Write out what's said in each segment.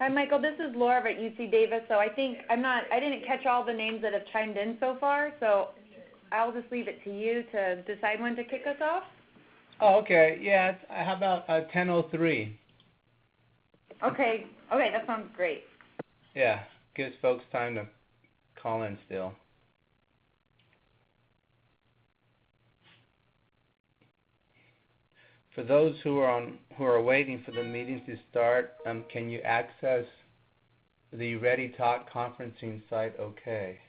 Hi, Michael. This is Laura at UC Davis. So I didn't catch all the names that have chimed in so far. So I'll just leave it to you to decide when to kick us off. Oh, okay. Yeah. How about 10:03? Okay. Okay, that sounds great. Yeah. Gives folks time to call in still. For those who are waiting for the meeting to start, can you access the Ready Talk conferencing site? Okay.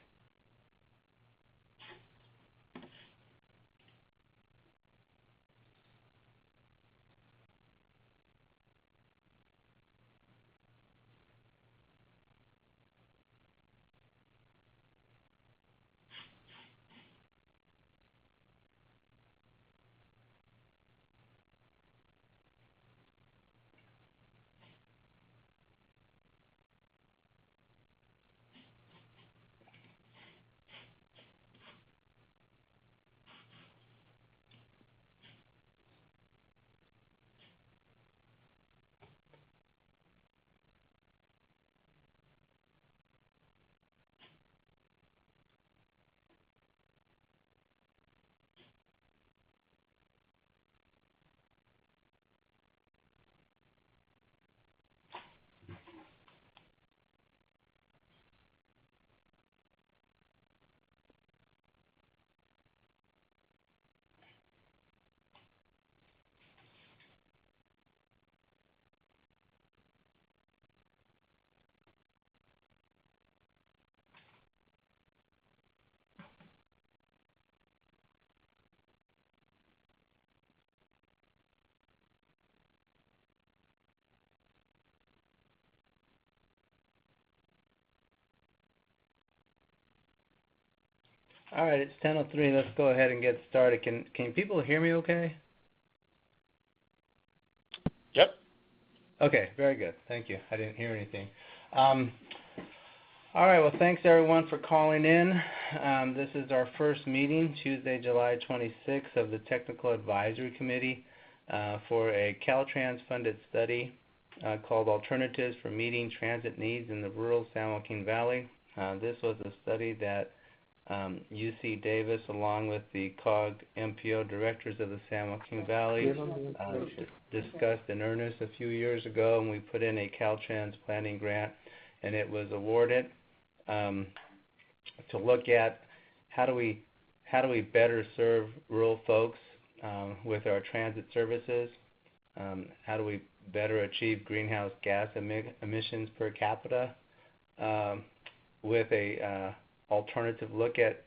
All right, it's 10:03. Let's go ahead and get started. Can people hear me okay? Yep. Okay, very good. Thank you. I didn't hear anything. All right, well, thanks everyone for calling in. This is our first meeting, Tuesday, July 26th, of the Technical Advisory Committee for a Caltrans-funded study called Alternatives for Meeting Transit Needs in the Rural San Joaquin Valley. This was a study that UC Davis, along with the COG MPO directors of the San Joaquin Valley, discussed in earnest a few years ago, and we put in a Caltrans planning grant, and it was awarded to look at how do we better serve rural folks with our transit services, how do we better achieve greenhouse gas emissions per capita with a alternative look at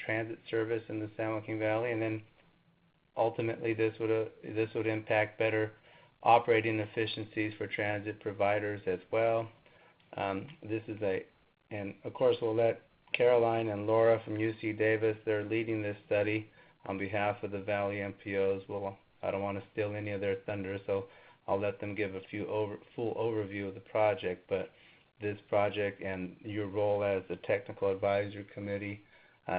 transit service in the San Joaquin Valley, and then ultimately this would impact better operating efficiencies for transit providers as well. And of course we'll let Caroline and Laura from UC Davis, they're leading this study on behalf of the Valley MPOs. I don't want to steal any of their thunder, so I'll let them give a full overview of the project. But this project and your role as the Technical Advisory Committee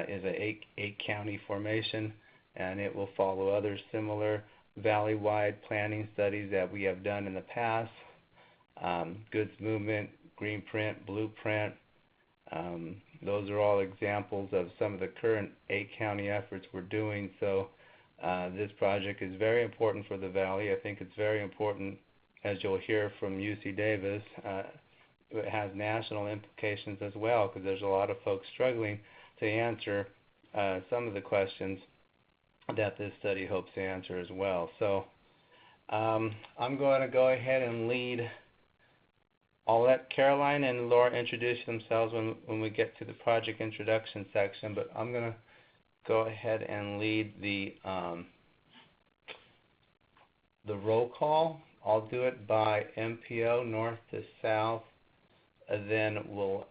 is a 8-county formation, and it will follow other similar valley-wide planning studies that we have done in the past. Goods movement, green print, blueprint, those are all examples of some of the current 8-county efforts we're doing. So this project is very important for the Valley. I think it's very important, as you'll hear from UC Davis. It has national implications as well, because there's a lot of folks struggling to answer some of the questions that this study hopes to answer as well. So I'm going to go ahead and lead. I'll let Caroline and Laura introduce themselves when we get to the project introduction section, but I'm going to go ahead and lead the roll call. I'll do it by MPO, north to south, and then we'll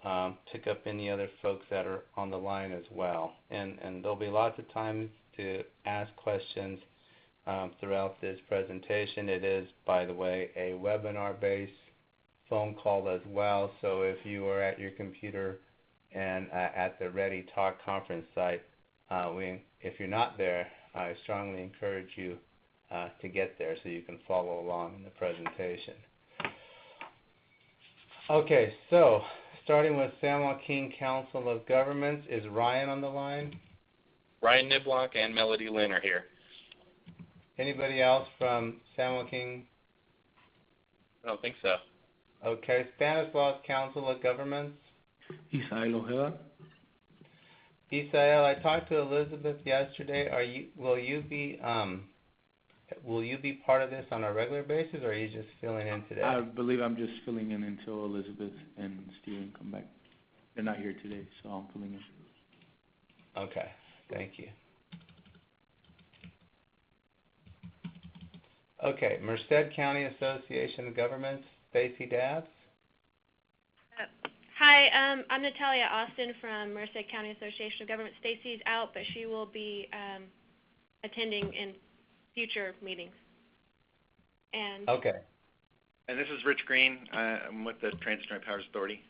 pick up any other folks that are on the line as well. And there'll be lots of time to ask questions throughout this presentation. It is, by the way, a webinar-based phone call as well, so if you are at your computer and at the Ready Talk conference site, if you're not there, I strongly encourage you to get there so you can follow along in the presentation. Okay, so starting with San Joaquin Council of Governments, is Ryan on the line? Ryan Niblock and Melody Lynn are here. Anybody else from San Joaquin? I don't think so. Okay, Stanislaus Council of Governments? Isael Ojeda. Isael, I talked to Elizabeth yesterday. Will you be part of this on a regular basis, or are you just filling in today? I believe I'm just filling in until Elizabeth and Steven come back. They're not here today, so I'm filling in. Okay, thank you. Okay, Merced County Association of Governments, Stacy Dabbs. Hi, I'm Natalia Austin from Merced County Association of Government. Stacy's out, but she will be attending in future meetings. And Okay. And this is Rich Green. I'm with the Transit Joint Powers Authority.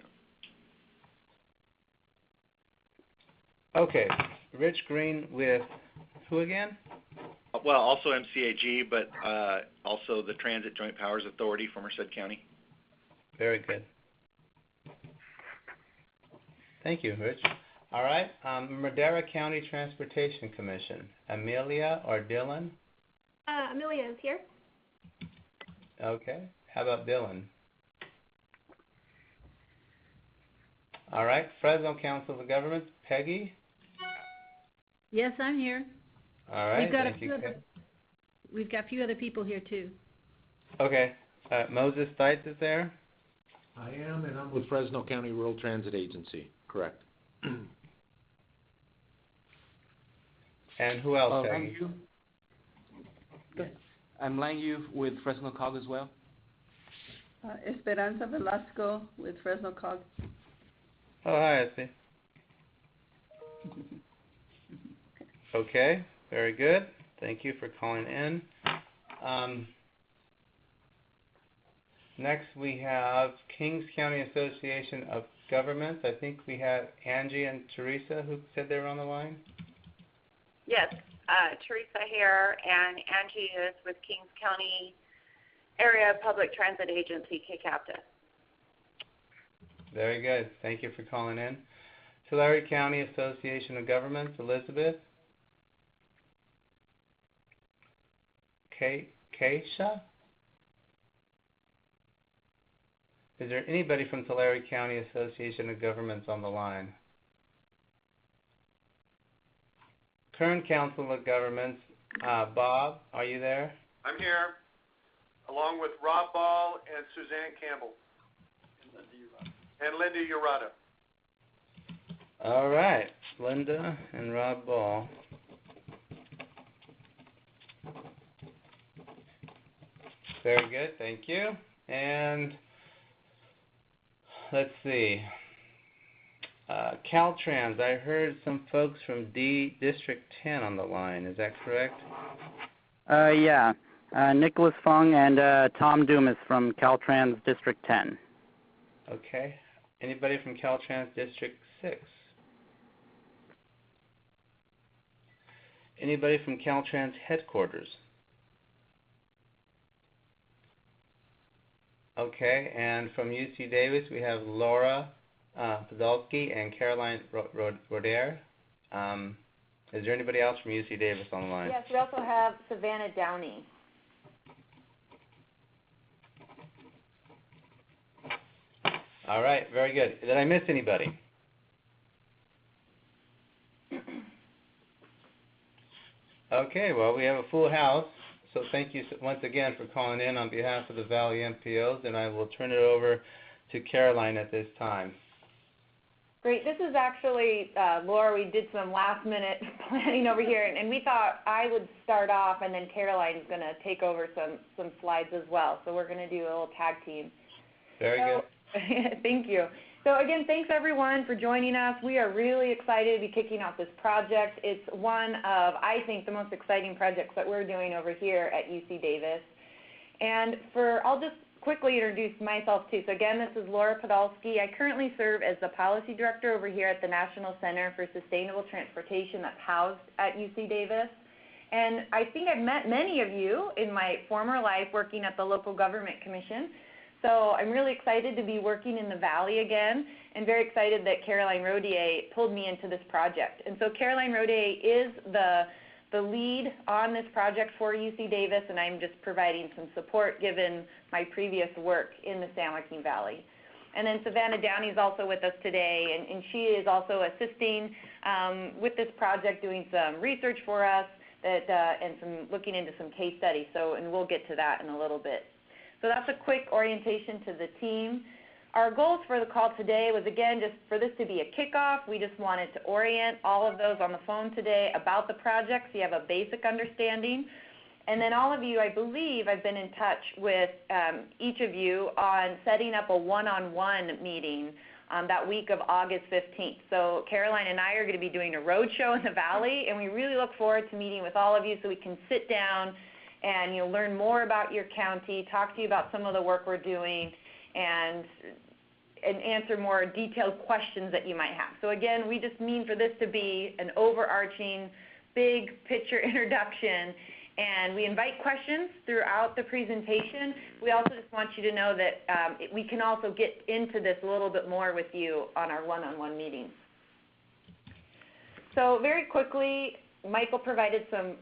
Okay, Rich Green with who again? Well, also MCAG, but also the Transit Joint Powers Authority for Merced County. Very good. Thank you, Rich. All right, Madera County Transportation Commission, Amelia or Dylan? Amelia is here. Okay, how about Dylan? All right, Fresno Council of Governments, Peggy? Yes, I'm here. All right, We've got thank you. We've got a few other people here too. Okay, Moses Stites is there? I am, and I'm with Fresno County Rural Transit Agency, correct. And who else, Peggy? Lang Yu. I'm Lang Yu with Fresno COG as well. Esperanza Velasco with Fresno COG. Oh, hi, Esty. Okay, very good. Thank you for calling in. Next we have Kings County Association of Governments. I think we have Angie and Teresa who said they were on the line. Yes, Teresa here, and Angie is with Kings County Area Public Transit Agency, KCAPTA. Very good. Thank you for calling in. Tulare County Association of Governments, Elizabeth. Keisha? Is there anybody from Tulare County Association of Governments on the line? Kern Council of Governments, Bob, are you there? I'm here, along with Rob Ball and Suzanne Campbell. And Linda Urata. All right, Linda and Rob Ball. Very good, thank you. And let's see. Caltrans, I heard some folks from District 10 on the line. Is that correct? Yeah. Nicholas Fung and Tom Dumas from Caltrans District 10. Okay. Anybody from Caltrans District 6? Anybody from Caltrans headquarters? Okay, and from UC Davis we have Laura Podolsky and Caroline Roder. Is there anybody else from UC Davis on the line? Yes, we also have Savannah Downey. All right, very good. Did I miss anybody? Okay, well, we have a full house, so thank you once again for calling in on behalf of the Valley MPOs, and I will turn it over to Caroline at this time. Great. This is actually, Laura, we did some last-minute planning over here, and we thought I would start off, and then Caroline's going to take over some slides as well. So we're going to do a little tag team. Very good. Thank you. So again, thanks everyone for joining us. We are really excited to be kicking off this project. It's one of, I think, the most exciting projects that we're doing over here at UC Davis. And I'll just quickly introduce myself too. So again, this is Laura Podolsky. I currently serve as the Policy Director over here at the National Center for Sustainable Transportation that's housed at UC Davis. And I think I've met many of you in my former life working at the Local Government Commission. so I'm really excited to be working in the Valley again, and very excited that Caroline Rodier pulled me into this project. And so Caroline Rodier is the lead on this project for UC Davis, and I'm just providing some support given my previous work in the San Joaquin Valley. And then Savannah Downey is also with us today, and she is also assisting with this project, doing some research for us and looking into some case studies. And we'll get to that in a little bit. So that's a quick orientation to the team. Our goals for the call today was, again, just for this to be a kickoff. We just wanted to orient all of those on the phone today about the project so you have a basic understanding. And then all of you, I believe, I've been in touch with each of you on setting up a one-on-one meeting that week of August 15th. So Caroline and I are going to be doing a road show in the Valley, and we really look forward to meeting with all of you so we can sit down and learn more about your county, talk to you about some of the work we're doing, and answer more detailed questions that you might have. So again, we just mean for this to be an overarching, big picture introduction, and we invite questions throughout the presentation. We also just want you to know that we can also get into this a little bit more with you on our one-on-one meetings. So very quickly, Michael provided some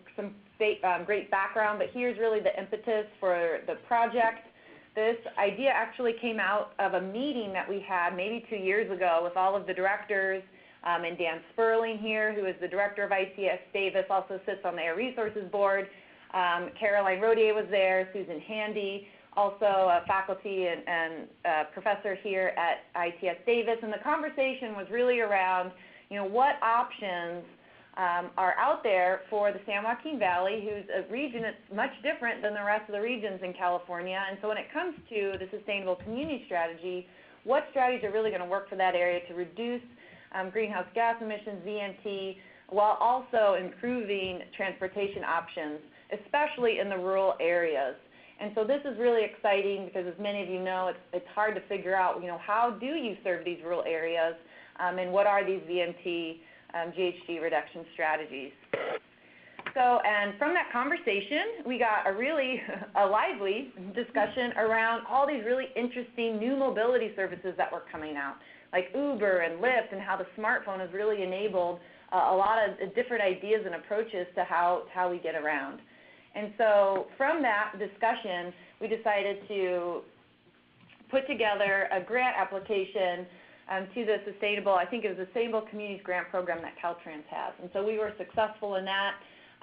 great background, but here's really the impetus for the project. This idea actually came out of a meeting that we had maybe 2 years ago with all of the directors, and Dan Sperling here, who is the director of ICS Davis, also sits on the Air Resources Board. Caroline Rodier was there, Susan Handy, also a faculty and professor here at ITS Davis. And the conversation was really around, what options are out there for the San Joaquin Valley, who's a region that's much different than the rest of the regions in California. And so when it comes to the sustainable community strategy, what strategies are really going to work for that area to reduce greenhouse gas emissions, VMT, while also improving transportation options, especially in the rural areas. And so this is really exciting because, as many of you know, it's hard to figure out, how do you serve these rural areas, and what are these VMT GHG reduction strategies. So, and from that conversation, we got a really lively discussion around all these really interesting new mobility services that were coming out, like Uber and Lyft, and how the smartphone has really enabled a lot of different ideas and approaches to how we get around. And so from that discussion, we decided to put together a grant application to the Sustainable Communities Grant Program that Caltrans has. And so we were successful in that.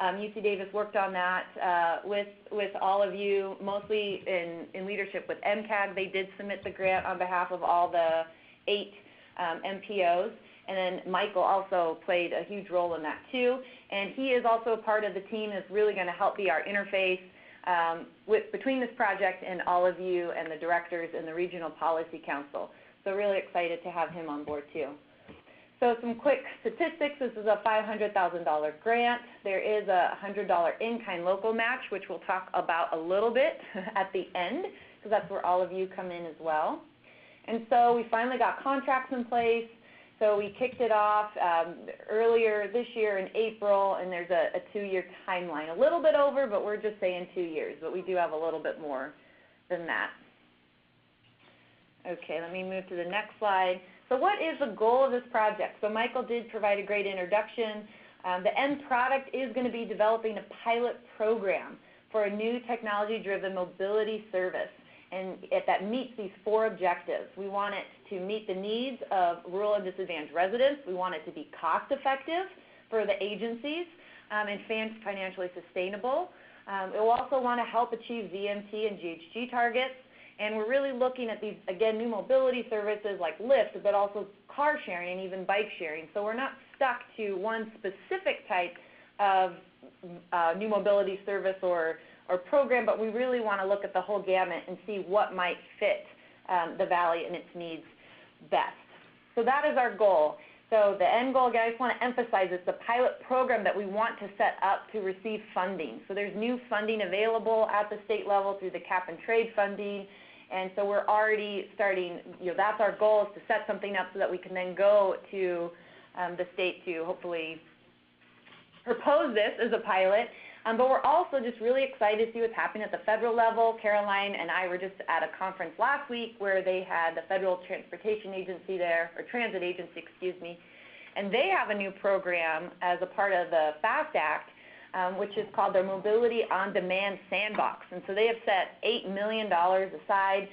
UC Davis worked on that with all of you, mostly in leadership with MCAG. They did submit the grant on behalf of all the 8 MPOs. And then Michael also played a huge role in that too. And he is also a part of the team that's really going to help be our interface between this project and all of you and the directors in the Regional Policy Council. So really excited to have him on board too. So some quick statistics. This is a $500,000 grant. There is a $100 in-kind local match, which we'll talk about a little bit at the end, because that's where all of you come in as well. And so we finally got contracts in place. So we kicked it off earlier this year in April, and there's a 2-year timeline. A little bit over, but we're just saying 2 years, but we do have a little bit more than that. Okay, let me move to the next slide. So what is the goal of this project? So Michael did provide a great introduction. The end product is going to be developing a pilot program for a new technology-driven mobility service, and that meets these 4 objectives. We want it to meet the needs of rural and disadvantaged residents. We want it to be cost-effective for the agencies and financially sustainable. It will also want to help achieve VMT and GHG targets. And we're really looking at these, again, new mobility services like Lyft, but also car sharing and even bike sharing. So we're not stuck to one specific type of new mobility service or program, but we really want to look at the whole gamut and see what might fit the Valley and its needs best. So that is our goal. So the end goal, again, I just want to emphasize it's a pilot program that we want to set up to receive funding. So there's new funding available at the state level through the cap and trade funding. And so we're already starting, that's our goal, is to set something up so that we can then go to the state to hopefully propose this as a pilot. But we're also just really excited to see what's happening at the federal level. Caroline and I were just at a conference last week where they had the Federal Transportation Agency there, or Transit Agency, excuse me, and they have a new program as a part of the FAST Act, which is called their Mobility on Demand Sandbox. And so they have set $8 million aside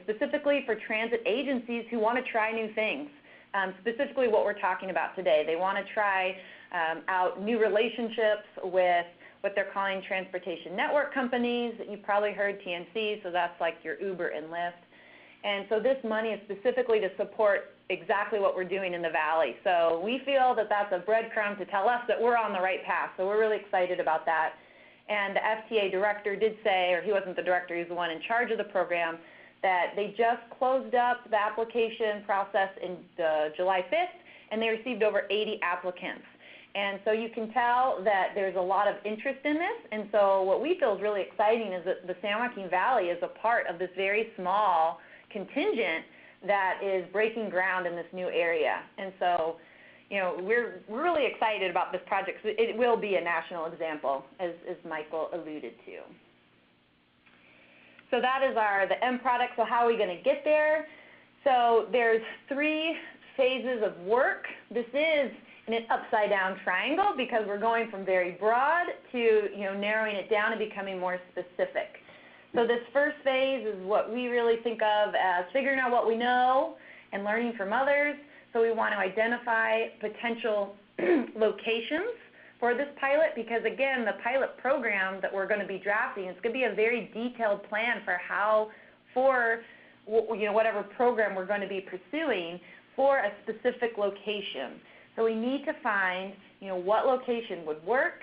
specifically for transit agencies who want to try new things, specifically what we're talking about today. They want to try out new relationships with what they're calling transportation network companies. You've probably heard TNC, so that's like your Uber and Lyft. And so this money is specifically to support exactly what we're doing in the Valley. So we feel that that's a breadcrumb to tell us that we're on the right path. So we're really excited about that. And the FTA director did say, or he wasn't the director, he was the one in charge of the program, that they just closed up the application process in July 5th, and they received over 80 applicants. And so you can tell that there's a lot of interest in this. And so what we feel is really exciting is that the San Joaquin Valley is a part of this very small contingent that is breaking ground in this new area. And so, you know, we're really excited about this project. It will be a national example, as Michael alluded to. So that is the end product. So how are we going to get there? So there's 3 phases of work. This is in an upside-down triangle because we're going from very broad to, you know, narrowing it down and becoming more specific. So this first phase is what we really think of as figuring out what we know and learning from others. So we want to identify potential locations for this pilot because, again, the pilot program that we're going to be drafting, it's going to be a very detailed plan for you know, whatever program we're going to be pursuing for a specific location. So we need to find, you know, what location would work.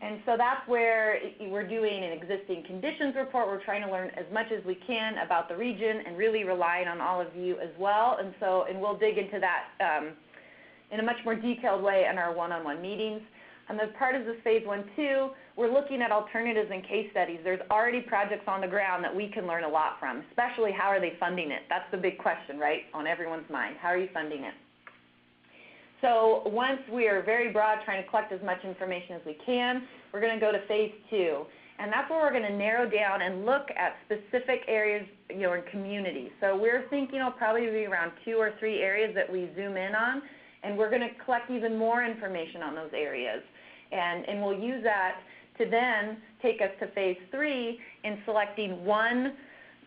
And so that's where we're doing an existing conditions report. We're trying to learn as much as we can about the region and really relying on all of you as well. And we'll dig into that in a much more detailed way in our one-on-one meetings. And as part of this phase 1-2, we're looking at alternatives and case studies. There's already projects on the ground that we can learn a lot from, especially how are they funding it? That's the big question, right, on everyone's mind. How are you funding it? So once we are very broad, trying to collect as much information as we can, we're going to go to phase 2. And that's where we're going to narrow down and look at specific areas, you know, in communities. So we're thinking it'll probably be around 2 or 3 areas that we zoom in on, and we're going to collect even more information on those areas. And we'll use that to then take us to phase 3 in selecting one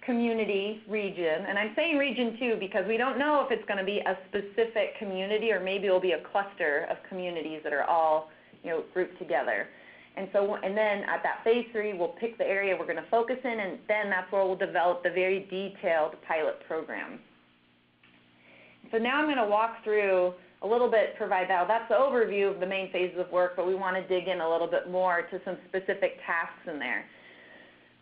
community region, and I'm saying region 2 because we don't know if it's going to be a specific community or maybe it will be a cluster of communities that are all, you know, grouped together. And then at that phase 3, we'll pick the area we're going to focus in, and then that's where we'll develop the very detailed pilot program. So now I'm going to walk through a little bit, that's the overview of the main phases of work, but we want to dig in a little bit more to some specific tasks in there.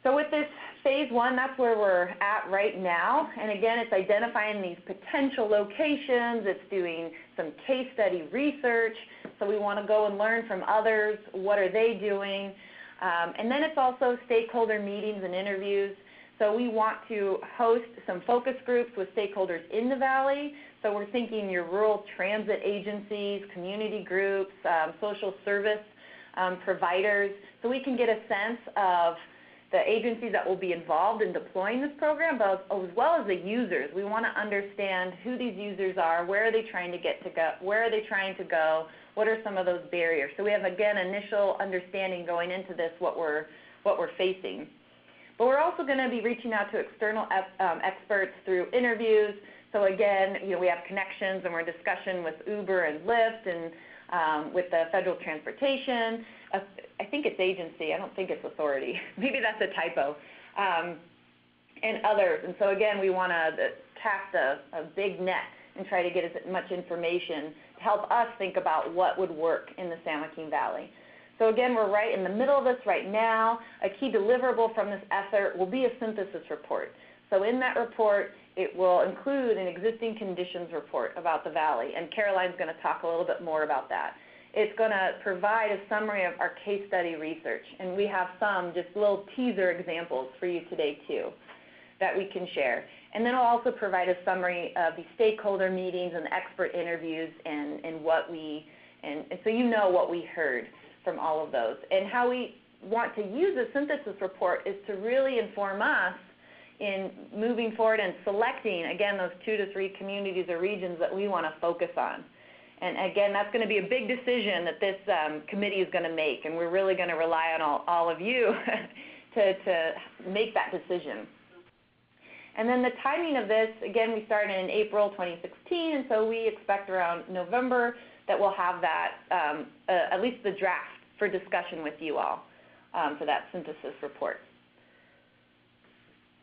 So with this phase 1, that's where we're at right now. And again, it's identifying these potential locations. It's doing some case study research. So we want to go and learn from others. What are they doing? And then it's also stakeholder meetings and interviews. So we want to host some focus groups with stakeholders in the Valley. So we're thinking your rural transit agencies, community groups, social service providers. So we can get a sense of the agencies that will be involved in deploying this program, but as well as the users. We want to understand who these users are, where are they trying to go, where are they trying to go, what are some of those barriers. So we have, again, initial understanding going into this, what we're facing. But we're also going to be reaching out to external experts through interviews. So again, you know, we have connections and we're in discussion with Uber and Lyft and with the Federal Transportation. I think it's agency. I don't think it's authority. Maybe that's a typo. And others. And so again, we want to cast a big net and try to get as much information to help us think about what would work in the San Joaquin Valley. So again, we're right in the middle of this right now. A key deliverable from this effort will be a synthesis report. So in that report, it will include an existing conditions report about the Valley, and Caroline's going to talk a little bit more about that. It's going to provide a summary of our case study research, and we have some just little teaser examples for you today too that we can share. And then it'll also provide a summary of the stakeholder meetings and the expert interviews and so you know what we heard from all of those and how we want to use the synthesis report is to really inform us in moving forward and selecting, again, those 2 to 3 communities or regions that we want to focus on. And again, that's going to be a big decision that this committee is going to make, and we're really going to rely on all of you to make that decision. And then the timing of this, again, we started in April 2016, and so we expect around November that we'll have that, at least the draft for discussion with you all for that synthesis report.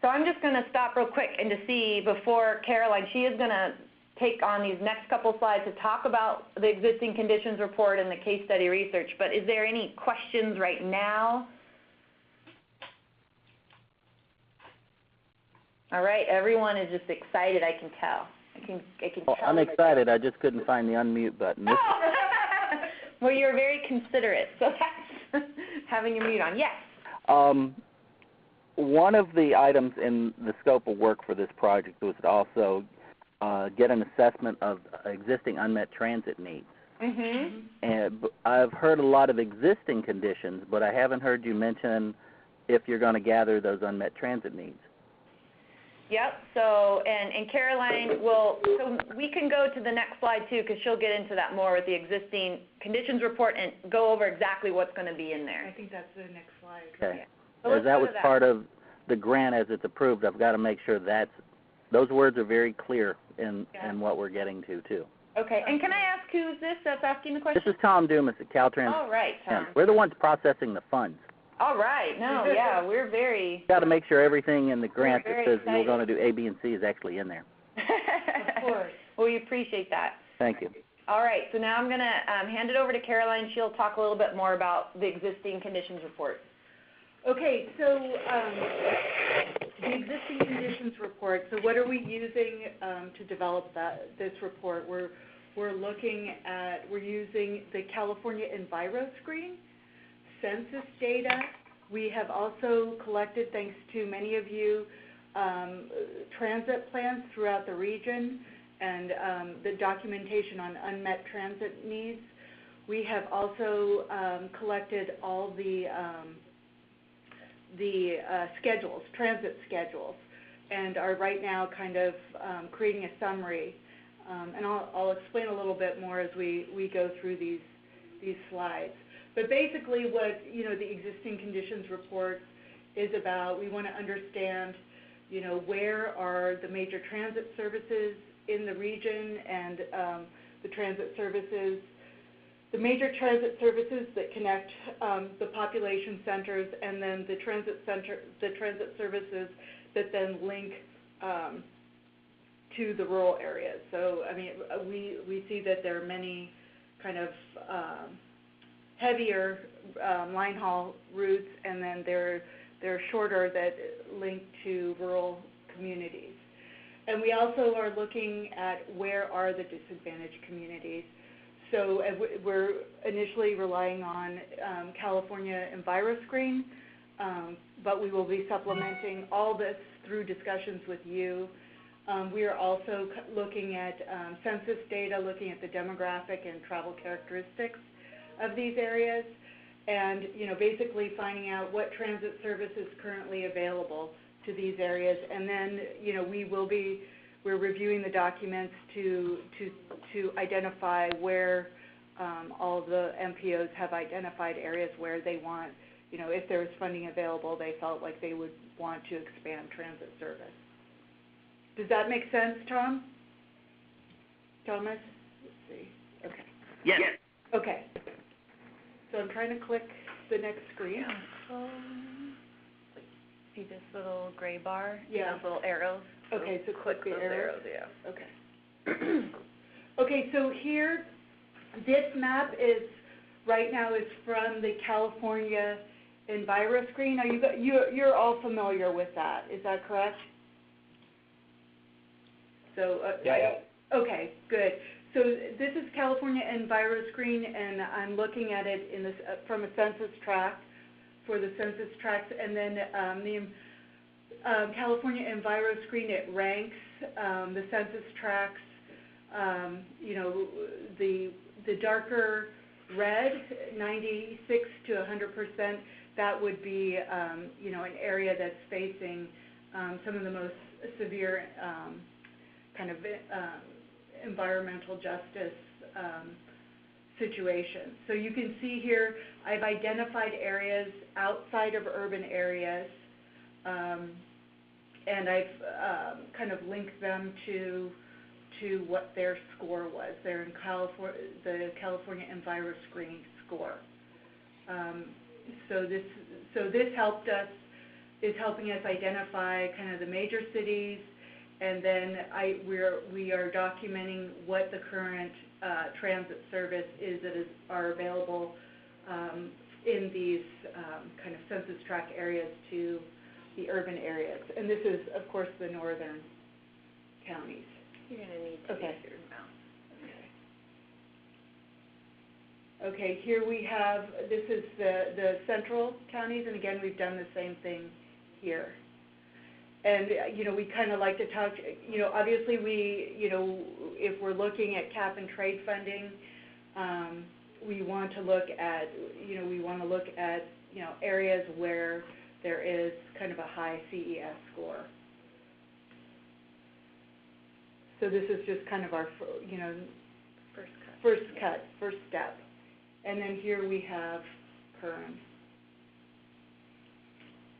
So I'm just going to stop real quick and to see before Caroline, she is going to take on these next couple slides to talk about the existing conditions report and the case study research, but is there any questions right now? All right, everyone is just excited, I can tell. I can Well, tell. I'm excited. I just couldn't find the unmute button. Well, you're very considerate, so that's having your mute on. Yes? One of the items in the scope of work for this project was to also get an assessment of existing unmet transit needs. Mm-hmm. And I've heard a lot of existing conditions, but I haven't heard you mention if you're going to gather those unmet transit needs. Yep, so, and Caroline will, so we can go to the next slide too, because she'll get into that more with the existing conditions report and go over exactly what's going to be in there. I think that's the next slide. Okay. Yeah. So As that was part of the grant as it's approved, I've got to make sure those words are very clear in what we're getting to, too. Okay, and can I ask who's this that's asking the question? This is Tom Dumas at Caltrans. All right, Tom. We're the ones processing the funds. All right, no, yeah, we're very... Got to make sure everything in the grant that says excited. we're going to do A, B, and C is actually in there. Of course. Well, we appreciate that. Thank you. All right, so now I'm going to hand it over to Caroline. She'll talk a little bit more about the existing conditions report. Okay, so the existing conditions report, so what are we using to develop this report? We're using the California EnviroScreen, census data. We have also collected, thanks to many of you, transit plans throughout the region and the documentation on unmet transit needs. We have also collected all the schedules, transit schedules, and are right now kind of creating a summary. And I'll explain a little bit more as we go through these slides. But basically what, the existing conditions report is about, we want to understand, where are the major transit services in the region and the major transit services that connect the population centers, and then the transit services that then link to the rural areas. So, we see that there are many kind of heavier line haul routes, and then they're shorter that link to rural communities. And we also are looking at where are the disadvantaged communities. So we're initially relying on California EnviroScreen, but we will be supplementing all this through discussions with you. We are also looking at census data, looking at the demographic and travel characteristics of these areas, and basically finding out what transit service is currently available to these areas. And then we're reviewing the documents to identify where all of the MPOs have identified areas where they want, if there was funding available, they felt like they would want to expand transit service. Does that make sense, Tom? Thomas? Let's see. Okay. Yes. Okay. So I'm trying to click the next screen. See this little gray bar? Yeah. Those little arrows? Okay, so click the those arrows. yeah. Okay. Okay, so here, this map is from the California EnviroScreen. Now you're all familiar with that, is that correct? So yeah. Okay, good. So this is California EnviroScreen, and I'm looking at it in this from a census tract, for the census tracts, and then the California EnviroScreen, it ranks the census tracts. The darker red, 96 to 100%, that would be, you know, an area that's facing some of the most severe kind of environmental justice situations. So you can see here, I've identified areas outside of urban areas, and I've kind of linked them to what their score was. They're in the California EnviroScreen score. So this is helping us identify kind of the major cities, and then we are documenting what the current transit service is that are available in these kind of census tract areas to the urban areas. And this is, of course, the northern counties. You're going to need to use your mouse. Okay, here we have, this is the central counties, and again, we've done the same thing here. And, you know, we kind of like to talk, you know, obviously if we're looking at cap and trade funding, we want to look at, areas where there is kind of a high CES score. So this is just kind of our, first step. And then here we have Kern.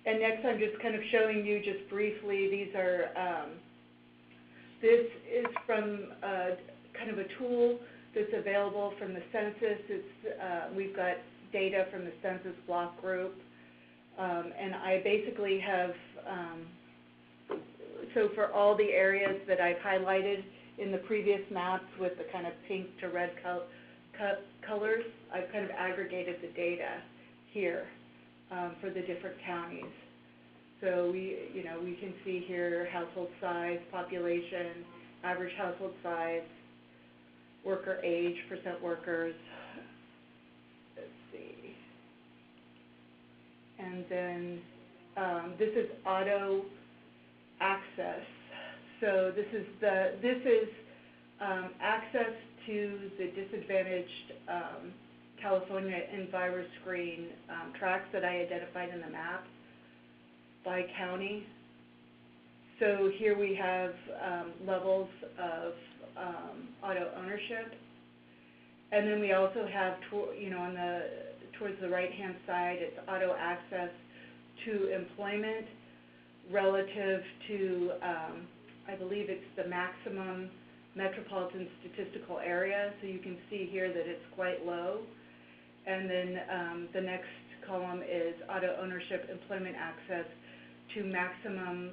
And next I'm just kind of showing you just briefly, these are, this is from kind of a tool that's available from the census. We've got data from the census block group. And I basically have, so for all the areas that I've highlighted in the previous maps with the kind of pink to red colors, I've kind of aggregated the data here for the different counties. So we can see here household size, population, average household size, worker age, percent workers. Let's see. And then this is auto access. So this is access to the disadvantaged California EnviroScreen tracts that I identified in the map by county. So here we have levels of auto ownership, and then we also have, towards the right-hand side, it's auto access to employment relative to, I believe it's the maximum metropolitan statistical area. So you can see here that it's quite low. And then the next column is auto ownership employment access to maximum,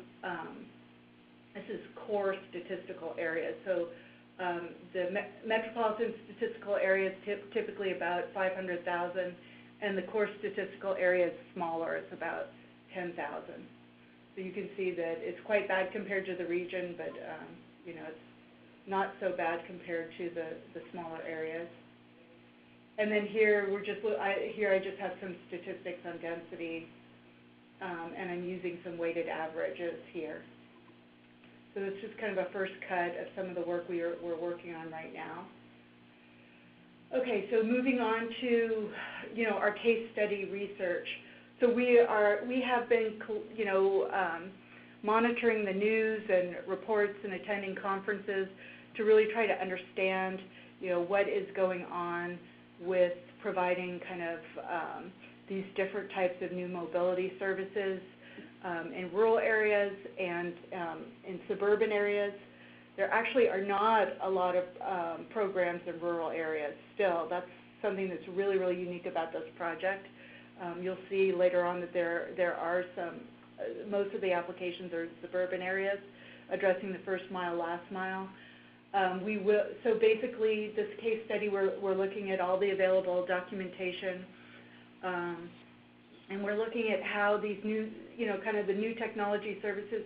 this is core statistical areas. So the metropolitan statistical area is typically about 500,000, and the core statistical area is smaller, it's about 10,000. So you can see that it's quite bad compared to the region, but it's not so bad compared to the smaller areas. And then here I just have some statistics on density, and I'm using some weighted averages here. So it's just kind of a first cut of some of the work we're working on right now. Okay, so moving on to our case study research. So we have been monitoring the news and reports and attending conferences to really try to understand what is going on with providing kind of these different types of new mobility services in rural areas and in suburban areas. There actually are not a lot of programs in rural areas still. That's something that's really, really unique about this project. You'll see later on that there are some, most of the applications are in suburban areas, addressing the first mile, last mile. So basically this case study, we're looking at all the available documentation, and we're looking at how these new, kind of the new technology services,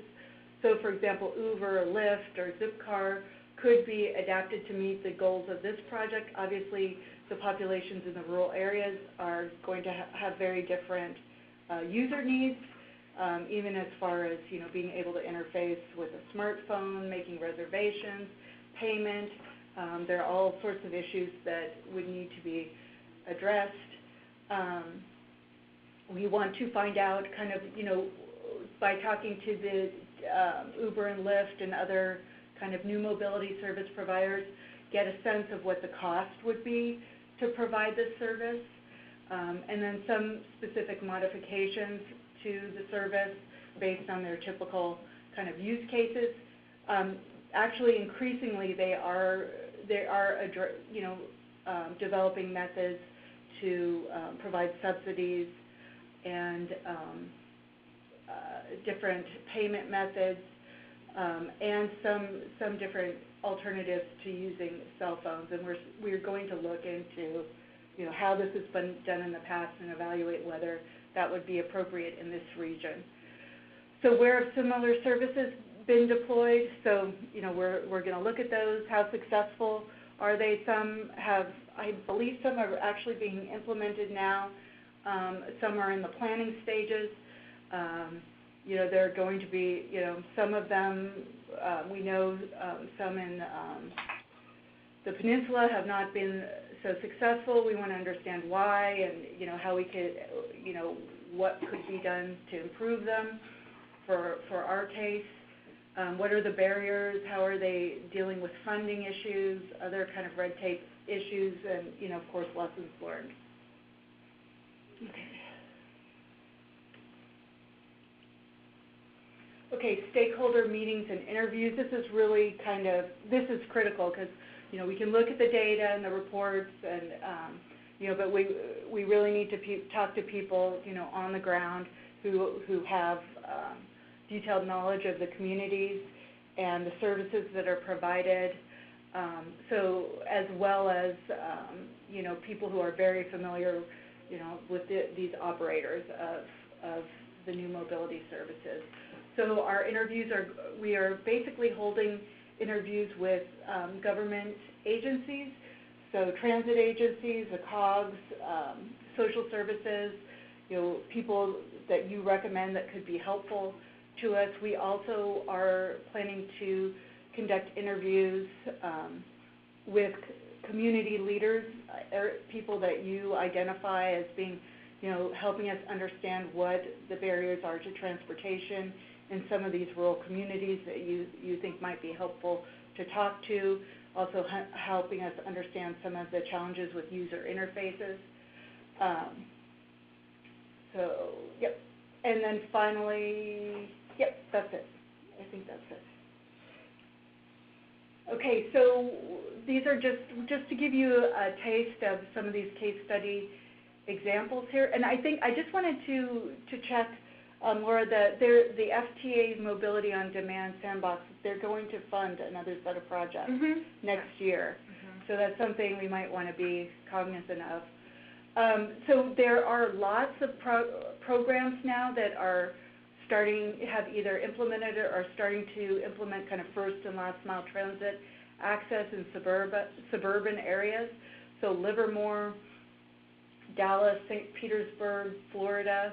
so for example, Uber or Lyft or Zipcar, could be adapted to meet the goals of this project. Obviously, the populations in the rural areas are going to have very different user needs, even as far as, being able to interface with a smartphone, making reservations, payment. There are all sorts of issues that would need to be addressed. We want to find out kind of, by talking to the Uber and Lyft and other kind of new mobility service providers, get a sense of what the cost would be to provide this service, and then some specific modifications to the service based on their typical kind of use cases. Actually, increasingly, they are developing methods to provide subsidies and different payment methods, and some different alternatives to using cell phones. And we're going to look into, how this has been done in the past and evaluate whether that would be appropriate in this region. So where have similar services been deployed? So, we're going to look at those. How successful are they? I believe some are actually being implemented now. Some are in the planning stages. There are going to be, some of them, we know some in the peninsula have not been so successful. We want to understand why and, how we could, what could be done to improve them for our case. What are the barriers? How are they dealing with funding issues, other kind of red tape issues, and, of course, lessons learned. Okay, stakeholder meetings and interviews. This is really this is critical because, we can look at the data and the reports and, but we really need to talk to people, on the ground who have detailed knowledge of the communities and the services that are provided, so as well as, people who are very familiar, with these operators of the new mobility services. So our interviews we are basically holding interviews with government agencies, so transit agencies, the COGS, social services, people that you recommend that could be helpful to us. We also are planning to conduct interviews with community leaders, people that you identify as being, helping us understand what the barriers are to transportation in some of these rural communities that you think might be helpful to talk to, also helping us understand some of the challenges with user interfaces. Yep. And then finally, yep, that's it. I think that's it. Okay, so these are just to give you a taste of some of these case study examples here. And I just wanted to check, Laura, that the FTA's Mobility on Demand Sandbox, they're going to fund another set of projects next year. So that's something we might want to be cognizant of. So there are lots of programs now that are have either implemented or are starting to implement kind of first and last mile transit access in suburban areas. So Livermore, Dallas, St. Petersburg, Florida.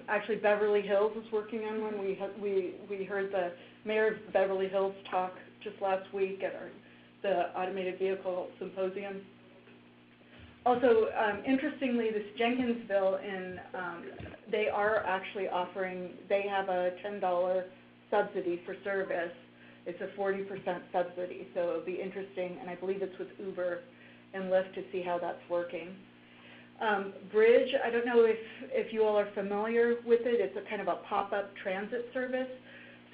Actually, Beverly Hills is working on one. We heard the mayor of Beverly Hills talk just last week at the Automated Vehicle Symposium. Also, interestingly, this Jenkinsville they are actually they have a $10 subsidy for service. It's a 40% subsidy, so it'll be interesting, and I believe it's with Uber and Lyft to see how that's working. Bridge, I don't know if you all are familiar with it. It's a kind of a pop-up transit service.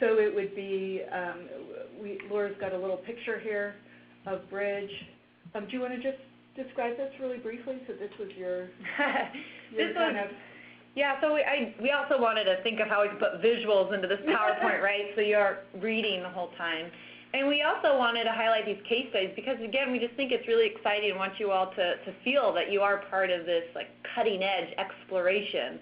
So it would be, Laura's got a little picture here of Bridge. Do you want to just describe this really briefly? So this was your kind of... Yeah, so we also wanted to think of how we could put visuals into this PowerPoint, right, so you are reading the whole time. And we also wanted to highlight these case studies because, again, we just think it's really exciting and want you all to feel that you are part of this cutting-edge exploration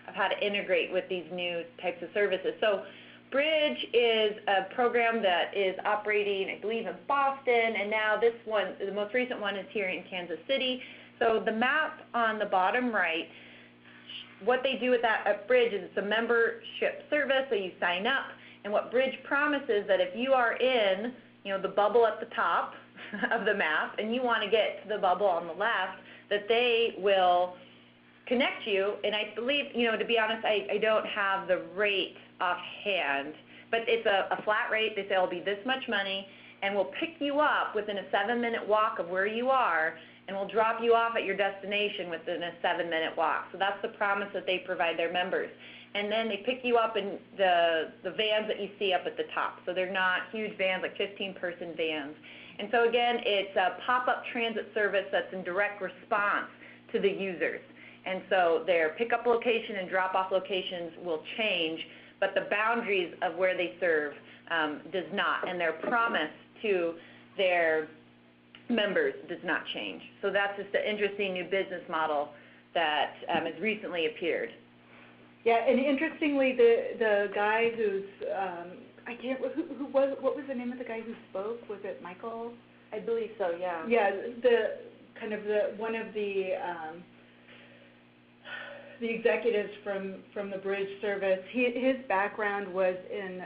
of how to integrate with these new types of services. So Bridge is a program that is operating, I believe, in Boston, and now this one, the most recent one, is here in Kansas City. So the map on the bottom right, what they do with that at Bridge is it's a membership service, so you sign up, and what Bridge promises that if you are in, the bubble at the top of the map and you want to get to the bubble on the left, that they will connect you, and I believe, to be honest, I don't have the rate offhand, but it's a flat rate. They say it'll be this much money, and we'll pick you up within a 7-minute walk of where you are, and we'll drop you off at your destination within a 7-minute walk. So that's the promise that they provide their members. And then they pick you up in the vans that you see up at the top. So they're not huge vans, like 15-person vans. And so again, it's a pop-up transit service that's in direct response to the users. And so their pickup location and drop-off locations will change, but the boundaries of where they serve does not, and their promise to their members does not change. So that's just an interesting new business model that has recently appeared. Yeah, and interestingly, the guy who's what was the name of the guy who spoke? Was it Michael? I believe so, yeah. Yeah, one of the executives from the bridge service. His background was in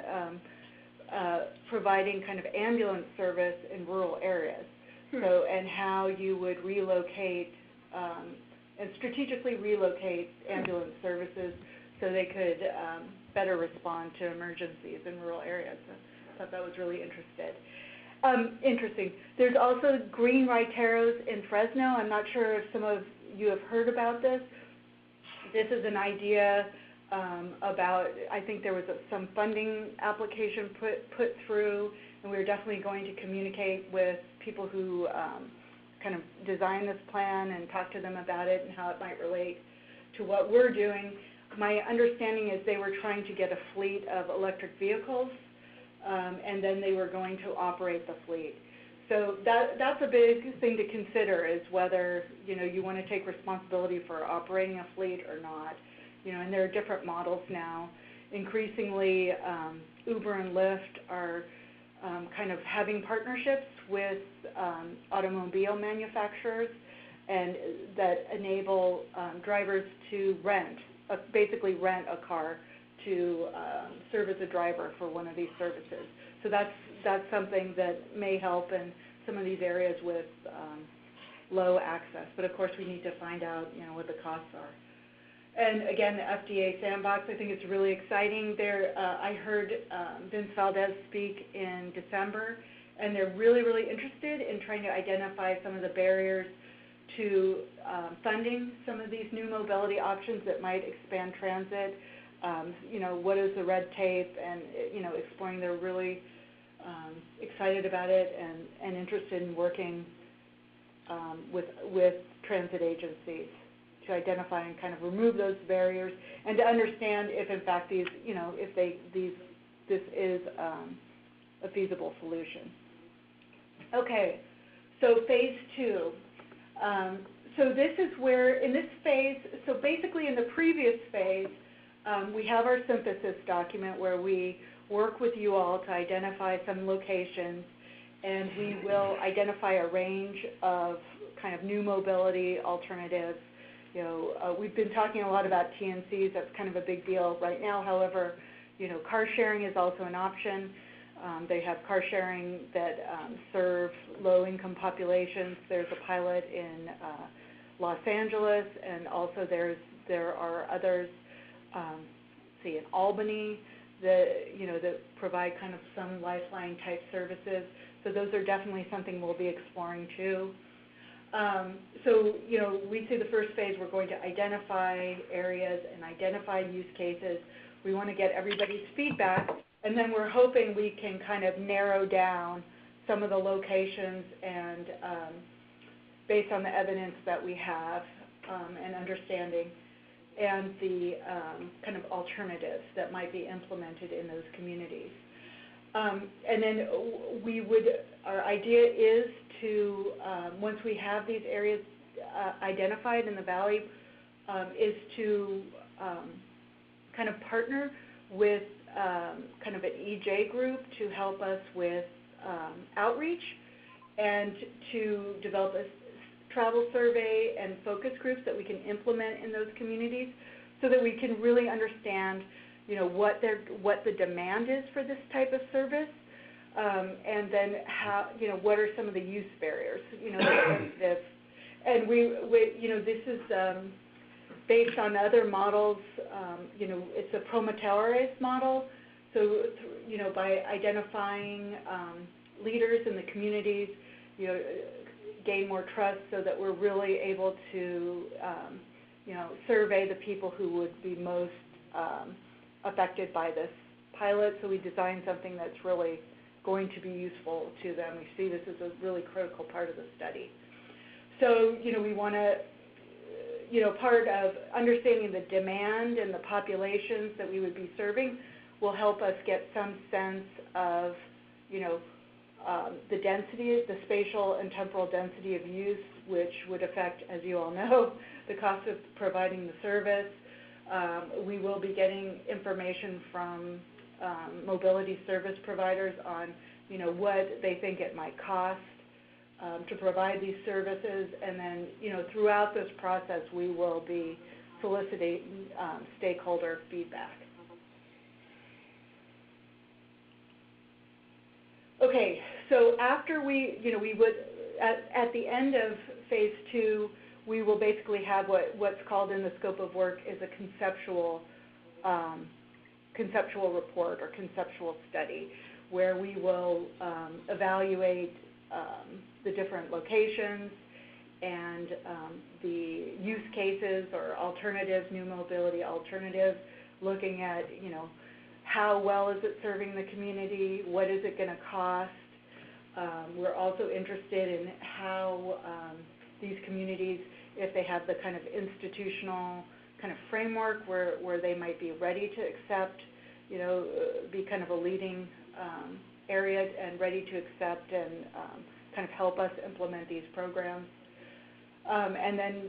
providing kind of ambulance service in rural areas. So, and how you would relocate and strategically relocate ambulance services so they could better respond to emergencies in rural areas. So I thought that was really interesting. There's also green Raiteros in Fresno. I'm not sure if some of you have heard about this. This is an idea about, I think there was some funding application put through, and we're definitely going to communicate with people who kind of design this plan and talk to them about it and how it might relate to what we're doing. My understanding is they were trying to get a fleet of electric vehicles, and then they were going to operate the fleet. So that's a big thing to consider, is whether you want to take responsibility for operating a fleet or not. And there are different models now. Increasingly, Uber and Lyft are kind of having partnerships with automobile manufacturers, and that enable drivers to basically rent a car to serve as a driver for one of these services. So that's something that may help in some of these areas with low access. But of course, we need to find out what the costs are. And again, the FDA sandbox, I think it's really exciting. I heard Vince Valdez speak in December, and they're really, really interested in trying to identify some of the barriers to funding some of these new mobility options that might expand transit. What is the red tape, and exploring. They're really excited about it and interested in working with transit agencies to identify and kind of remove those barriers, and to understand if in fact this is a feasible solution. Okay, so phase 2. So this is where, in this phase, so basically in the previous phase, we have our synthesis document where we work with you all to identify some locations, and we will identify a range of kind of new mobility alternatives. We've been talking a lot about TNCs. That's kind of a big deal right now. However, car sharing is also an option. They have car sharing that serve low-income populations. There's a pilot in Los Angeles, and also there are others, in Albany, that provide kind of some lifeline type services. So those are definitely something we'll be exploring too. We see the first phase, we're going to identify areas and identify use cases. We want to get everybody's feedback, and then we're hoping we can kind of narrow down some of the locations and based on the evidence that we have and understanding, and the kind of alternatives that might be implemented in those communities. And then our idea is to, once we have these areas identified in the valley, is to kind of partner with kind of an EJ group to help us with outreach, and to develop a travel survey and focus groups that we can implement in those communities, so that we can really understand what the demand is for this type of service, and then how, what are some of the use barriers, and this is based on other models, it's a promotorious model. So, by identifying leaders in the communities, gain more trust so that we're really able to, survey the people who would be most affected by this pilot. So we designed something that's really going to be useful to them. We see this as a really critical part of the study. So, we want to, part of understanding the demand and the populations that we would be serving will help us get some sense of, the density, the spatial and temporal density of use, which would affect, as you all know, the cost of providing the service. We will be getting information from mobility service providers on, what they think it might cost to provide these services. And then, throughout this process, we will be soliciting stakeholder feedback. Okay, so after we would, at the end of phase 2, we will basically have what's called in the scope of work is a conceptual report or conceptual study, where we will evaluate the different locations and the use cases or alternatives, new mobility alternatives, looking at, how well is it serving the community, what is it going to cost. We're also interested in how these communities, if they have the kind of institutional kind of framework where they might be ready to accept, be kind of a leading area and ready to accept and kind of help us implement these programs. And then,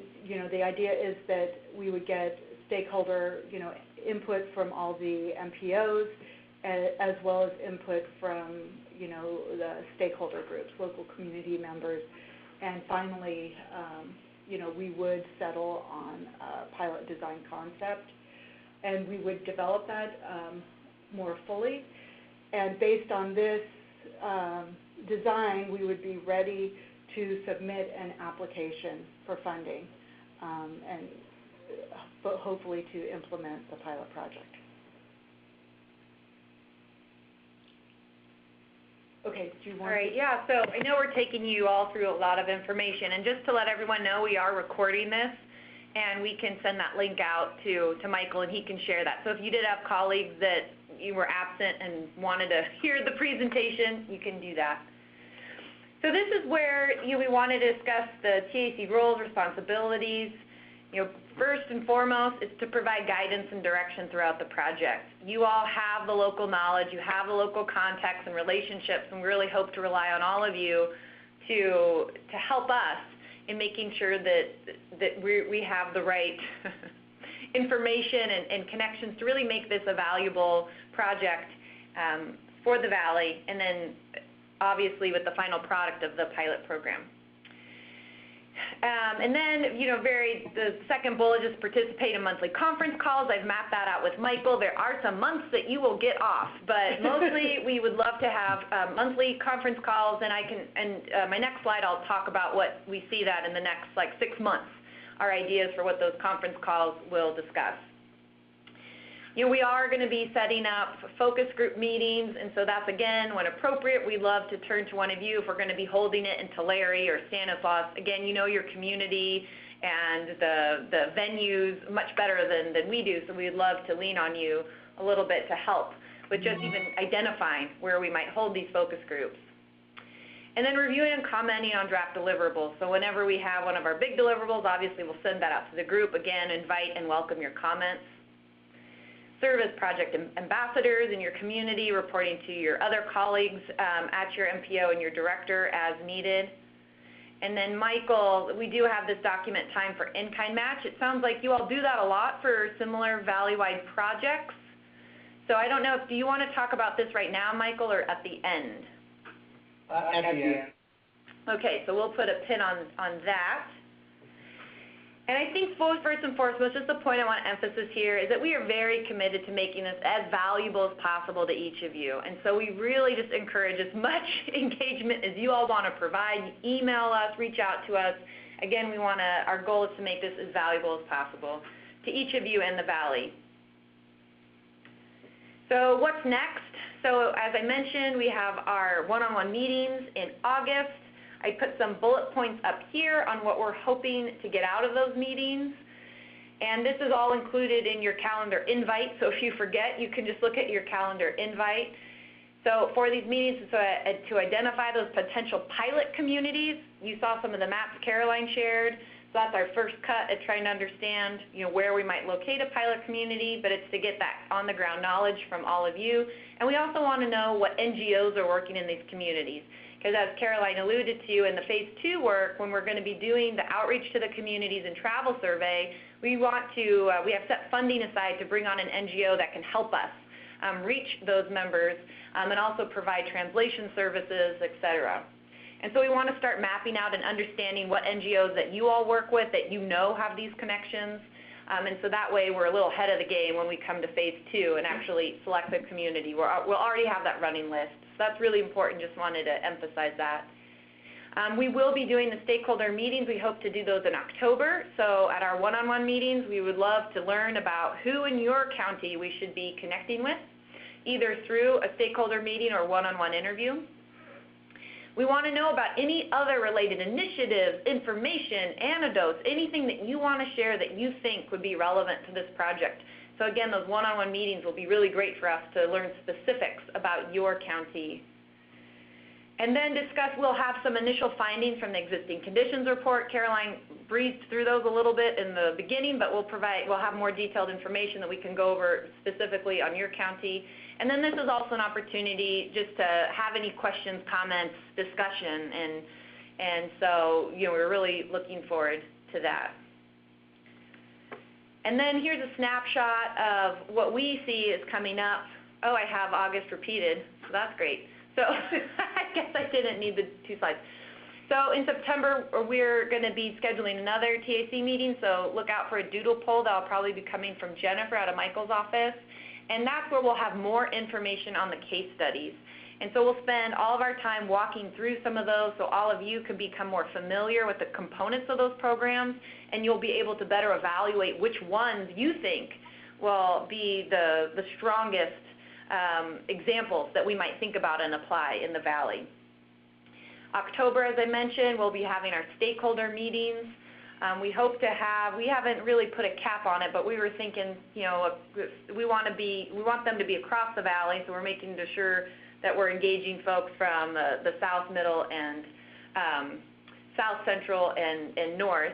the idea is that we would get stakeholder, input from all the MPOs, as well as input from, the stakeholder groups, local community members. And finally, we would settle on a pilot design concept, and we would develop that more fully. And based on this design, we would be ready to submit an application for funding, but hopefully to implement the pilot project. Okay, do you want All right, yeah, so I know we're taking you all through a lot of information, and just to let everyone know, we are recording this, and we can send that link out to Michael, and he can share that. So if you did have colleagues that you were absent and wanted to hear the presentation, you can do that. So this is where we want to discuss the TAC roles, responsibilities. First and foremost, it's to provide guidance and direction throughout the project. You all have the local knowledge, you have the local contacts and relationships, and we really hope to rely on all of you to help us in making sure that we have the right information and connections to really make this a valuable project for the Valley, and then obviously with the final product of the pilot program. And then, the second bullet is participate in monthly conference calls. I've mapped that out with Michael. There are some months that you will get off, but mostly we would love to have monthly conference calls, and my next slide I'll talk about what we see that in the next 6 months, our ideas for what those conference calls will discuss. We are going to be setting up focus group meetings, and so that's, again, when appropriate, we'd love to turn to one of you if we're going to be holding it in Tulare or Stanislaus. Again, you know your community and the venues much better than we do, so we'd love to lean on you a little bit to help with just even identifying where we might hold these focus groups. And then reviewing and commenting on draft deliverables. So whenever we have one of our big deliverables, obviously we'll send that out to the group. Again, invite and welcome your comments. Serve as project ambassadors in your community, reporting to your other colleagues at your MPO and your director as needed. And then Michael, we do have this document time for in-kind match. It sounds like you all do that a lot for similar valley-wide projects. So I don't know, do you want to talk about this right now, Michael, or at the end? At the end. Okay, so we'll put a pin on that. And I think first and foremost, just the point I want to emphasize here is that we are very committed to making this as valuable as possible to each of you. And so we really just encourage as much engagement as you all want to provide. Email us, reach out to us, Again, our goal is to make this as valuable as possible to each of you in the Valley. So what's next? So as I mentioned, we have our one-on-one meetings in August. I put some bullet points up here on what we're hoping to get out of those meetings. And this is all included in your calendar invite, so if you forget, you can just look at your calendar invite. So for these meetings, to identify those potential pilot communities, you saw some of the maps Caroline shared. So that's our first cut at trying to understand, where we might locate a pilot community, but it's to get that on-the-ground knowledge from all of you. And we also want to know what NGOs are working in these communities. Because as Caroline alluded to, in the Phase 2 work, when we're going to be doing the outreach to the communities and travel survey, we have set funding aside to bring on an NGO that can help us reach those members and also provide translation services, et cetera. And so we want to start mapping out and understanding what NGOs that you all work with that have these connections. And so that way we're a little ahead of the game when we come to Phase 2 and actually select the community. We'll already have that running list. So that's really important. Just wanted to emphasize that. We will be doing the stakeholder meetings. We hope to do those in October. So at our one-on-one meetings, we would love to learn about who in your county we should be connecting with, either through a stakeholder meeting or one-on-one interview. We want to know about any other related initiatives, information, anecdotes, anything that you want to share that you think would be relevant to this project. So again, those one-on-one meetings will be really great for us to learn specifics about your county. And then we'll have some initial findings from the existing conditions report. Caroline breezed through those a little bit in the beginning, but we'll have more detailed information that we can go over specifically on your county. And then this is also an opportunity just to have any questions, comments, discussion, and so we're really looking forward to that. And then here's a snapshot of what we see is coming up. Oh, I have August repeated, so that's great. So I guess I didn't need the 2 slides. So in September, we're going to be scheduling another TAC meeting, so look out for a doodle poll that will probably be coming from Jennifer out of Michael's office. And that's where we'll have more information on the case studies. And so we'll spend all of our time walking through some of those so all of you can become more familiar with the components of those programs, and you'll be able to better evaluate which ones you think will be the strongest examples that we might think about and apply in the Valley. October, as I mentioned, we'll be having our stakeholder meetings. We haven't really put a cap on it, but we were thinking, we want them to be across the Valley, so we're making sure that we're engaging folks from the South, Middle, and South Central and North.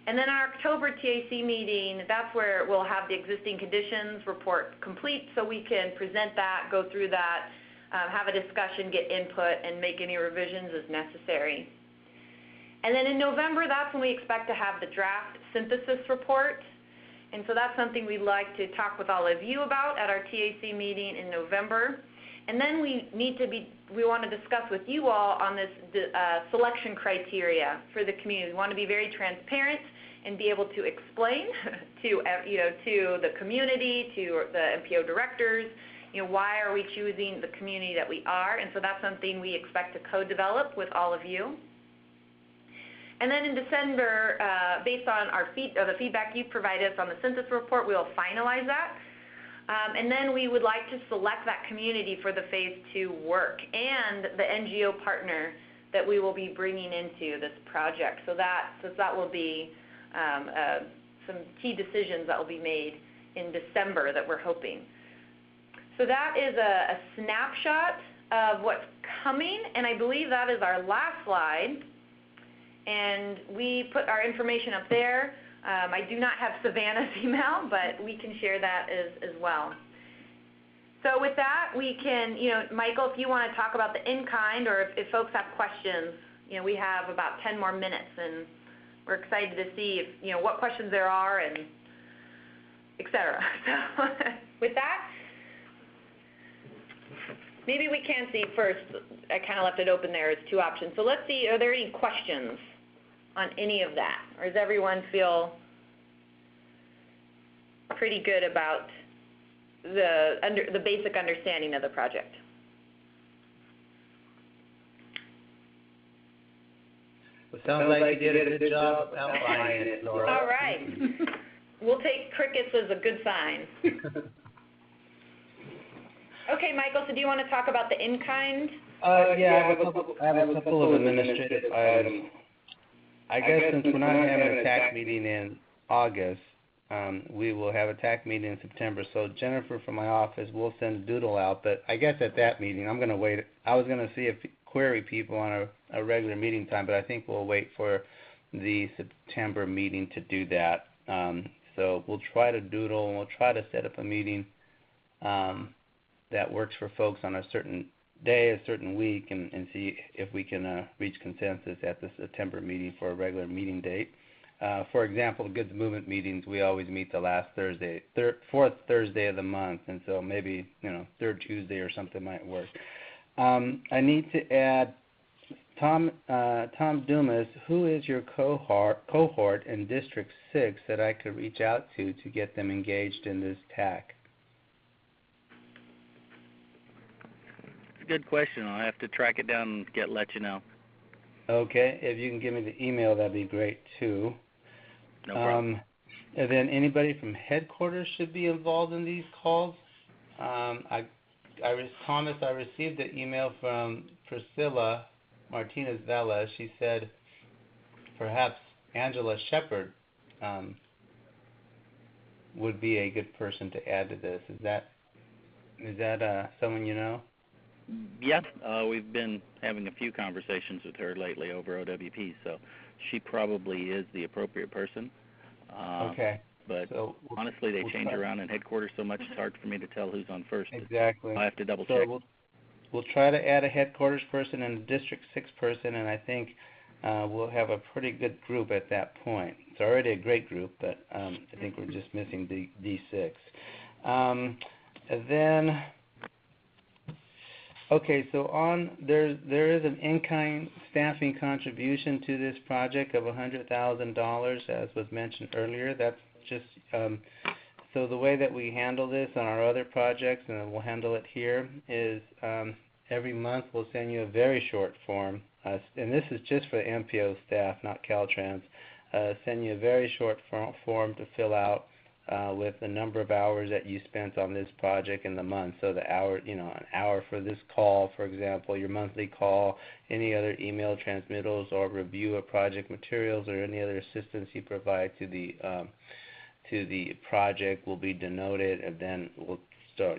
And then our October TAC meeting, that's where we'll have the existing conditions report complete so we can present that, go through that, have a discussion, get input, and make any revisions as necessary. And then in November, that's when we expect to have the draft synthesis report. And so that's something we'd like to talk with all of you about at our TAC meeting in November. And then we want to discuss with you all on this selection criteria for the community. We want to be very transparent and be able to explain to the community, to the MPO directors, why are we choosing the community that we are. And so that's something we expect to co-develop with all of you. And then in December, based on the feedback you provided us on the census report, we will finalize that. And then we would like to select that community for the Phase 2 work and the NGO partner that we will be bringing into this project. So that will be some key decisions that will be made in December that we're hoping. So that is a snapshot of what's coming, and I believe that is our last slide. And we put our information up there. I do not have Savannah's email, but we can share that as well. So with that, we can, Michael, if you want to talk about the in-kind, or if folks have questions, we have about 10 more minutes, and we're excited to see if, what questions there are, and et cetera. So with that, maybe we can see first, I kind of left it open there as 2 options. So let's see, are there any questions on any of that? Or does everyone feel pretty good about the basic understanding of the project? sounds like you did a good job outlining it, Laura. All right. We'll take crickets as a good sign. Okay, Michael, so do you want to talk about the in-kind? Yeah, I have a couple of administrative items. I guess since we're not having a TAC meeting in August, we will have a TAC meeting in September. So Jennifer from my office will send a doodle out, but I guess at that meeting, I'm going to wait. I was going to see if query people on a regular meeting time, but I think we'll wait for the September meeting to do that. So we'll try to doodle, and we'll try to set up a meeting that works for folks on a certain day, a certain week, and see if we can reach consensus at the September meeting for a regular meeting date. For example, Goods Movement meetings, we always meet the last fourth Thursday of the month, and so maybe, third Tuesday or something might work. I need to add Tom Dumas, who is your cohort in District 6 that I could reach out to get them engaged in this TAC? It's a good question. I'll have to track it down and let you know. Okay, if you can give me the email, that'd be great too. No problem. And then anybody from headquarters should be involved in these calls. Thomas, I received an email from Priscilla Martinez Vela. She said perhaps Angela Shepard would be a good person to add to this. Is that someone you know? Yeah, we've been having a few conversations with her lately over OWP, so she probably is the appropriate person. Okay. But so honestly, they change around in headquarters so much, it's hard for me to tell who's on first. Exactly. I'll have to double check. We'll try to add a headquarters person and a District 6 person, and I think we'll have a pretty good group at that point. It's already a great group, but I think we're just missing D6. And then, okay, so there is an in-kind staffing contribution to this project of $100,000, as was mentioned earlier. That's just so the way that we handle this on our other projects, and we'll handle it here, is every month we'll send you a very short form, and this is just for the MPO staff, not Caltrans. Send you a very short form to fill out with the number of hours that you spent on this project in the month. So the hour, an hour for this call, for example, your monthly call, any other email transmittals or review of project materials, or any other assistance you provide to the project will be denoted, and then we'll start.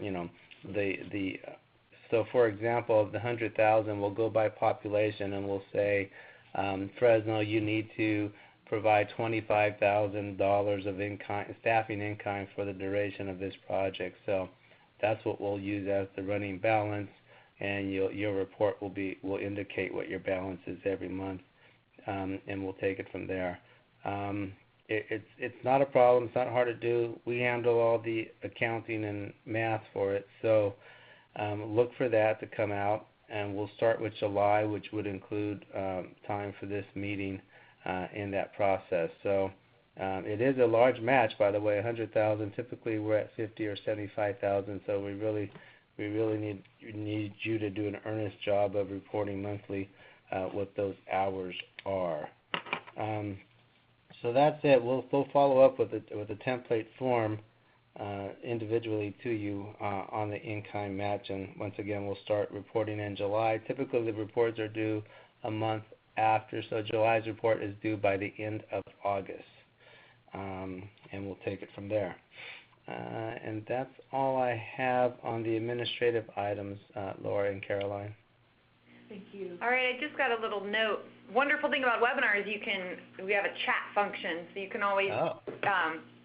So for example, of the 100,000, we'll go by population, and we'll say, Fresno, you need to provide $25,000 of staffing in-kind for the duration of this project. So that's what we'll use as the running balance, and your report will indicate what your balance is every month, and we'll take it from there. It's not a problem. It's not hard to do. We handle all the accounting and math for it. So look for that to come out, and we'll start with July, which would include time for this meeting in that process. So it is a large match, by the way, 100,000. Typically we're at 50 or 75,000. So we really need you to do an earnest job of reporting monthly what those hours are. So that's it. We'll follow up with a template form individually to you on the in-kind match, and once again we'll start reporting in July. Typically the reports are due a month after, so July's report is due by the end of August, and we'll take it from there. And that's all I have on the administrative items, Laura and Caroline. Thank you. All right, I just got a little note. Wonderful thing about webinars, we have a chat function, so you can always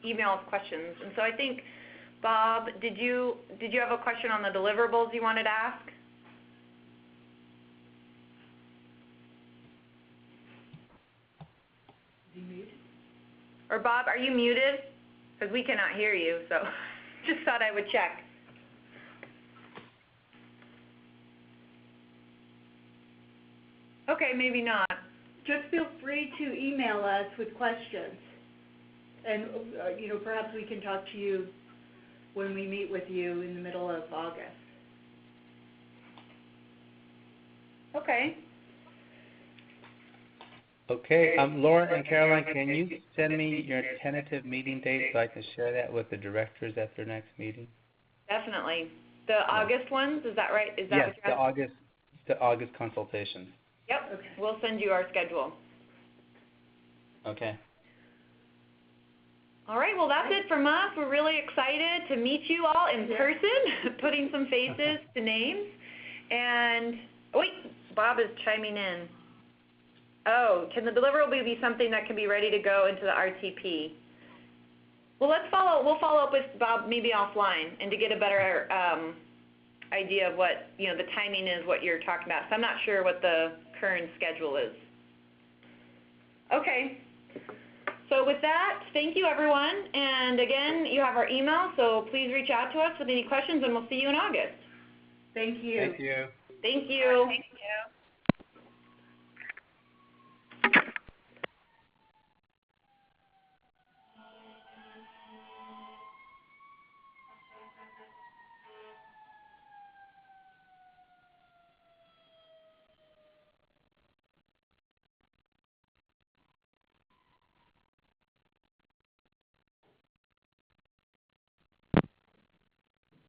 email us questions. And so I think, Bob, did you have a question on the deliverables you wanted to ask? Is he muted? Or Bob, are you muted? Because we cannot hear you, so just thought I would check. Okay, maybe not. Just feel free to email us with questions. And, perhaps we can talk to you when we meet with you in the middle of August. Okay. Okay, Laura and Caroline, can you send me your tentative meeting date so I can share that with the directors at their next meeting? Definitely. The August ones, is that right? Is that Yes, what you're asking? the August consultations. Yep, Okay. we'll send you our schedule. Okay. All right, well, that's it from us. We're really excited to meet you all in person, putting some faces to names. And, wait, Bob is chiming in. Oh, can the deliverable be something that can be ready to go into the RTP? Well, we'll follow up with Bob maybe offline and to get a better idea of what, the timing is, what you're talking about. So I'm not sure what the current schedule is. Okay. So with that, thank you, everyone. And again, you have our email, so please reach out to us with any questions, and we'll see you in August. Thank you. Thank you. Thank you. Thank you.